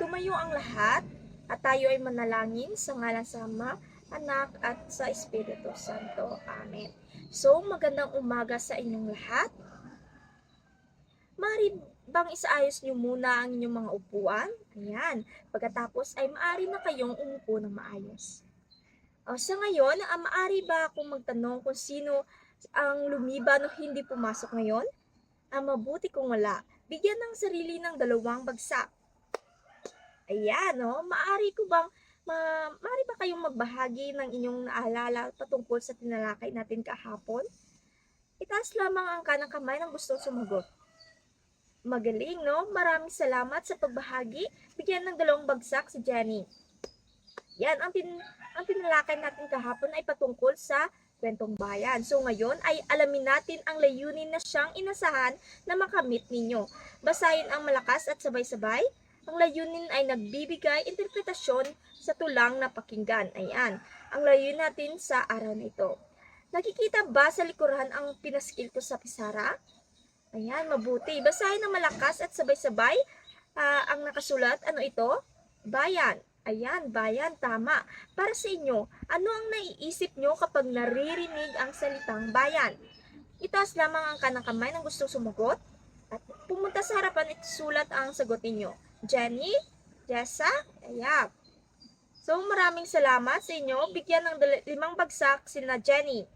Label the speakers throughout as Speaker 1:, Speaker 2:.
Speaker 1: Tumayo ang lahat at tayo ay manalangin sa ngalan sa Ama, Anak at sa Espiritu Santo. Amen. So, magandang umaga sa inyong lahat. Maaari bang isaayos niyo muna ang inyong mga upuan? Ayan. Pagkatapos ay maaari na kayong umupo ng maayos. Sa ngayon, maaari ba akong magtanong kung sino ang lumiban o hindi pumasok ngayon? Mabuti kung wala. Bigyan ng sarili ng 2 bagsak. Ayan, no? Maaari ba kayong magbahagi ng inyong naalala patungkol sa tinalakay natin kahapon? Itaas lamang ang kanang kamay ng gustong sumagot. Magaling, no? Maraming salamat sa pagbahagi. Bigyan ng 2 bagsak si Jenny. Yan, ang tinalakay natin kahapon ay patungkol sa kwentong bayan. So ngayon ay alamin natin ang layunin na siyang inasahan na makamit ninyo. Basahin ang malakas at sabay-sabay. Ang layunin ay nagbibigay interpretasyon sa tulang na pakinggan. Ayan, ang layunin natin sa araw na ito. Nakikita ba sa likuran ang pinaskil ko sa pisara? Ayan, mabuti. Basahin ng malakas at sabay-sabay ang nakasulat. Ano ito? Bayan. Ayan, bayan, tama. Para sa inyo, ano ang naiisip nyo kapag naririnig ang salitang bayan? Itaas lamang ang kanang kamay ng gustong sumagot at pumunta sa harapan at sulat ang sagot ninyo. Jenny? Jessa? Ayan. So, maraming salamat sa inyo. Bigyan ng 5 bagsak sila Jenny.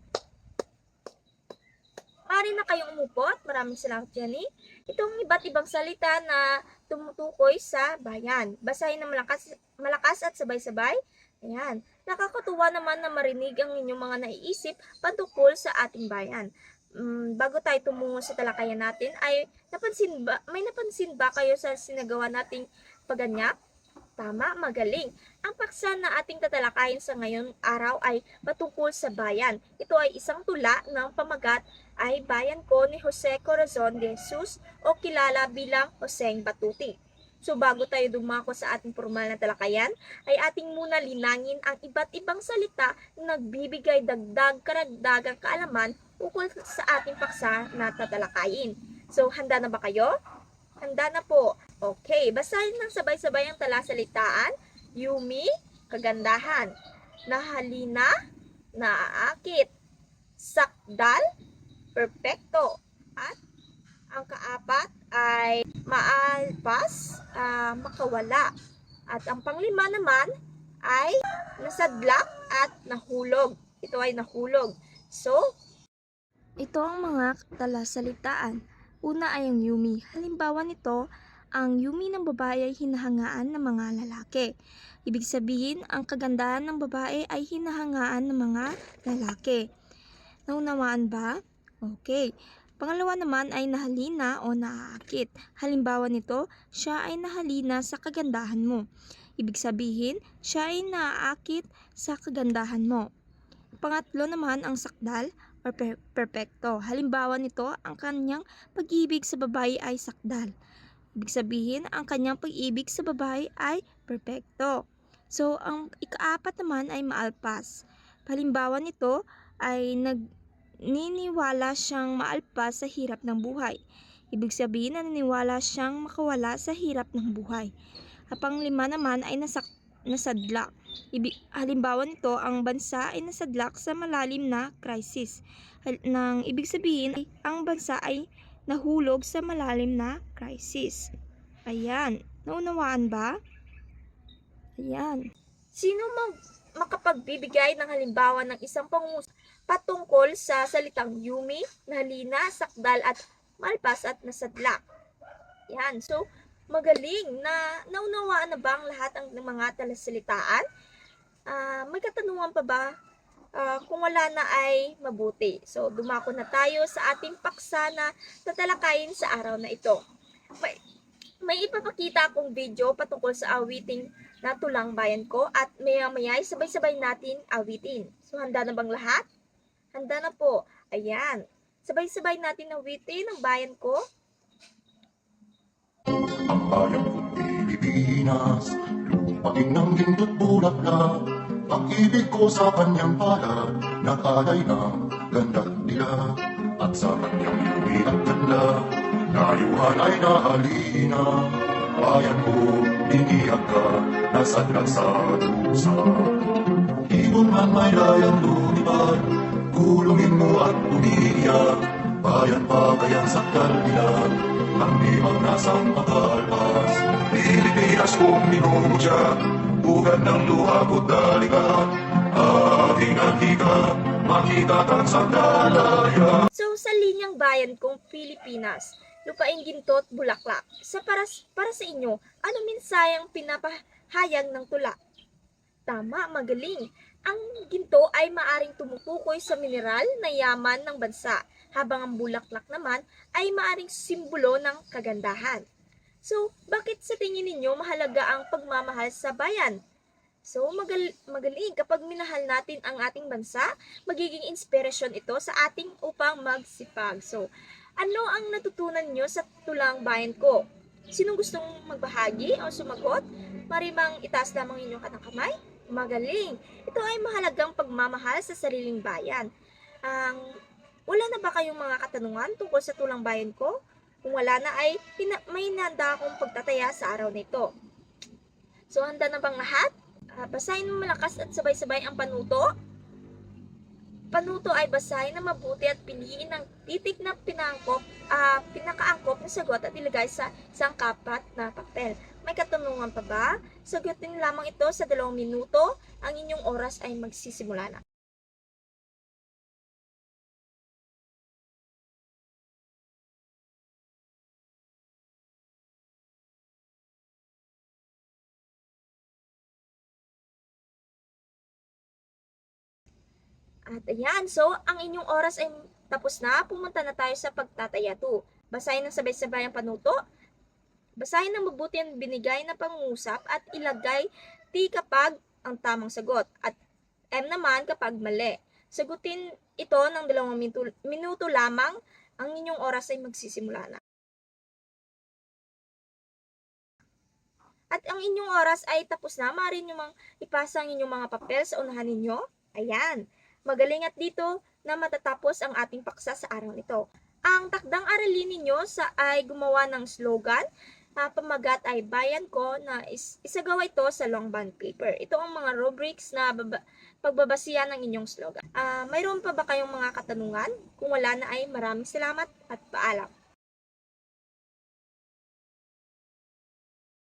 Speaker 1: Maaari na kayong umupot. Maraming salamat, Jenny. Itong iba't ibang salita na tumutukoy sa bayan. Basahin ng malakas at sabay-sabay. Ayan. Nakakatuwa naman na marinig ang inyong mga naiisip patungkol sa ating bayan. Bago tayo tumungo sa talakayan natin, may napansin ba kayo sa sinagawa nating pagganyak? Tama, magaling. Ang paksa na ating tatalakayin sa ngayong araw ay patungkol sa bayan. Ito ay isang tula ng pamagat ay Bayan Ko ni Jose Corazon de Jesus o kilala bilang Joseng Batuti. So bago tayo dumako sa ating formal na talakayan, ay ating muna linangin ang iba't ibang salita na nagbibigay dagdag karagdagang kaalaman ukol sa ating paksa na tatalakayin. So handa na ba kayo? Handa na po. Okay, basahin ng sabay-sabay ang talasalitaan. Yumi, kagandahan. Nahalina, naaakit. Sakdal, perpekto. At ang kaapat ay maalpas, makawala. At ang panglima naman ay nasadlak at nahulog. Ito ay nahulog. So, ito ang mga talasalitaan. Una ay ang yumi. Halimbawa nito, ang yumi ng babae ay hinahangaan ng mga lalaki. Ibig sabihin, ang kagandahan ng babae ay hinahangaan ng mga lalaki. Naunawaan ba? Okay. Pangalawa naman ay nahalina o naaakit. Halimbawa nito, siya ay nahalina sa kagandahan mo. Ibig sabihin, siya ay naaakit sa kagandahan mo. Pangatlo naman ang sakdal o perpekto. Halimbawa nito, ang kanyang pag-ibig sa babae ay sakdal. Ibig sabihin, ang kanyang pag-ibig sa babae ay perpekto. So, ang ikaapat naman ay maalpas. Halimbawa nito ay niniwala siyang maalpas sa hirap ng buhay. Ibig sabihin, naniniwala siyang makawala sa hirap ng buhay. At panglima naman ay nasadlak. Halimbawa nito, ang bansa ay nasadlak sa malalim na krisis. Ibig sabihin, ang bansa ay nahulog sa malalim na krisis. Ayan. Naunawaan ba? Ayan. Sino makapagbibigay ng halimbawa ng isang pangungusap patungkol sa salitang yumi, nahalina, sakdal at malpas at nasadlak? Yan. So, magaling na naunawaan na ba ang lahat ng mga talasalitaan? May katanungan pa ba? Kung wala na ay mabuti. So, dumako na tayo sa ating paksa na tatalakayin sa araw na ito. May ipapakita akong video patungkol sa awiting na Tulang Bayan Ko at maya-maya sabay-sabay natin awitin. So, handa na bang lahat? Handa na po. Ayan. Sabay-sabay natin awitin ang bayan ko.
Speaker 2: Ang bayan ko'y Pilipinas, lupain ng lindot bulaklak. Pag-ibig ko sa kanyang palad, nakalay na ganda nila. At sa kanyang yumi at ganda, dayuhan ay nahalina. Bayan ko, tiniyak ka, nasadlag sa dusa. Ibon man may layang lumipad, kulungin mo at umiiyak. Bayan pa kayang saktan nila, ang limang nasang makalpas. Pilipinas kong minumudya, bukan ng luha ko't dalika. Ating antika, makita kang sandalaya.
Speaker 1: So, sa linyang bayan kong Pilipinas, lupain ginto at bulaklak. Para sa inyo, ano mensaheng pinapahayag ng tula? Tama, magaling. Ang ginto ay maaring tumutukoy sa mineral na yaman ng bansa, habang ang bulaklak naman ay maaring simbolo ng kagandahan. So, bakit sa tingin ninyo mahalaga ang pagmamahal sa bayan? So, magaling kapag minahal natin ang ating bansa, magiging inspirasyon ito sa ating upang magsipag. So, ano ang natutunan nyo sa tulang bayan ko? Sinong gustong magbahagi o sumagot? Marimang itaas lamang inyong kanang kamay? Magaling! Ito ay mahalagang pagmamahal sa sariling bayan. Wala na ba kayong mga katanungan tungkol sa tulang bayan ko? Kung wala na ay may hinanda akong pagtataya sa araw na ito. So, handa na bang lahat? Basahin mo malakas at sabay-sabay ang panuto. Panuto ay basahin na mabuti at piliin ang titik na pinakaangkop na sagot at ilagay sa isang kapat na papel. May katanungan pa ba? Sagutin lamang ito sa 2 minuto. Ang inyong oras ay magsisimula na. At ayan, so ang inyong oras ay tapos na. Pumunta na tayo sa pagtataya 2. Basahin ng sabay-sabay ang panuto. Basahin ng mabuti ang binigay na pangungusap at ilagay T kapag ang tamang sagot at M naman kapag mali. Sagutin ito ng 2 minuto lamang. Ang inyong oras ay magsisimula na. At ang inyong oras ay tapos na. Maaari nyo mang ipasa ang inyong mga papel sa unahan ninyo. Ayan. Magaling at dito na matatapos ang ating paksa sa araw nito. Ang takdang aralin ninyo ay gumawa ng slogan. Pamagat ay bayan ko na isagawa ito sa long bond paper. Ito ang mga rubrics na pagbabasihan ng inyong slogan. Mayroon pa ba kayong mga katanungan? Kung wala na ay maraming salamat at paalam.